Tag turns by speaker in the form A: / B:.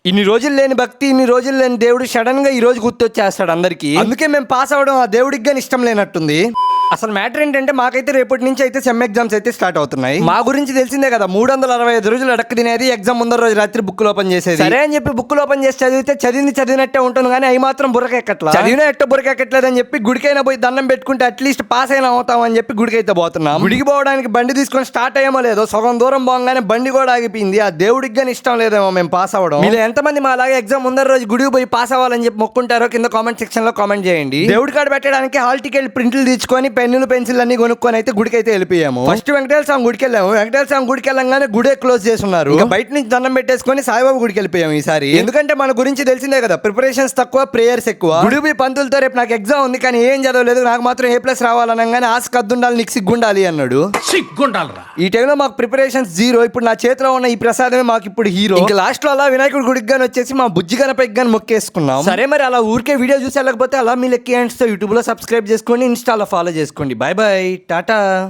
A: ఇన్ని రోజులు లేని భక్తి, ఇన్ని రోజులు లేని దేవుడు సడన్ గా ఈ రోజు గుర్తొచ్చేస్తాడు అందరికి. అందుకే మేము పాస్ అవడం ఆ దేవుడికి గాని ఇష్టం లేనట్టుంది. అసలు మ్యాటర్ ఏంటంటే మాకైతే రేపటి నుంచి అయితే సెమ్ ఎగ్జామ్స్ అయితే స్టార్ట్ అవుతున్నాయి. మా గురించి తెలిసిందే కదా, 365 రోజులు అడక్క తినేది, ఎగ్జామ్ ముందర రోజు రాత్రి బుక్కులు ఓపెన్ చేసేది. సరే అని చెప్పి బుక్కులు ఓపెన్ చేసి చదివితే చదివినట్టే ఉంటుంది, కానీ అవి మాత్రం బుర్రకెక్కట్లా. చదివినా ఎట్ట బుర్రకెక్కట్లేదు అని చెప్పి గుడికైనా పోయి దండం పెట్టుకుంటే అట్లీస్ట్ పాస్ అయినా అవుతాం అని చెప్పి గుడికైతే పోతున్నాం. గుడికి పోవడానికి బండి తీసుకొని స్టార్ట్ అయ్యేమో లేదో, సగం దూరం పోగానే బండి కూడా ఆగిపోయింది. ఆ దేవుడికి గానీ ఇష్టం లేదేమో మేము పాస్ అవ్వడం. మీరు ఎంతమంది మా అలాగే ఎగ్జామ్ ముందర రోజు గుడికి పోయి పాస్ అవ్వాలని చెప్పి మొక్కుంటారో కింద కామెంట్ సెక్షన్ లో కామెంట్ చేయండి. దేవుడి కాడ పెట్టడానికి హాల్ టికెట్ ప్రింట్లు తీసుకొని పెన్నులు పెన్సిల్ అన్ని కొనుక్కొని అయితే గుడికి అయితే వెళ్ళిపోయాము. ఫస్ట్ వెంకటేశ్వర స్వామి గుడికి వెళ్ళాము. వెంకటేశ్వర స్వామి గుడికి వెళ్ళంగానే గుడే క్లోజ్ చేస్తున్నారు. బయట నుంచి దండం పెట్టేసుకొని సాయిబాబా గుడికి వెళ్ళిపోయాము ఈసారి. ఎందుకంటే మన గురించి తెలిసిందే కదా, ప్రిపరేషన్స్ తక్కువ, ప్రేయర్స్ ఎక్కువ. గుడి పంతులతో రేపు నాకు ఎగ్జామ్ ఉంది కానీ ఏం చదవలేదు, నాకు మాత్రం ఏ+ రావాలనగానే ఆశ కద్దుండాలి, నీకు సిగ్గుండాలి అన్నాడు. ఈ టైంలో మాకు ప్రిపరేషన్స్ జీరో. ఇప్పుడు నా చేతిలో ఉన్న ఈ ప్రసాదమే మాకు ఇప్పుడు హీరో. ఇంకా లాస్ట్ లో అలా వినాయకుడి గుడికి గాని వచ్చేసి మా బుజ్జి గణపతికి గాని మొక్కేసుకున్నాం. సరే మరి అలా ఊరికే వీడియో చూసి వెళ్ళకపోతే అలా మీ లెక్క యూట్యూబ్ లో సబ్స్క్రైబ్ చేసుకోండి, ఇన్స్టాలో ఫాలో చేసుకోండి. Bye bye, Tata.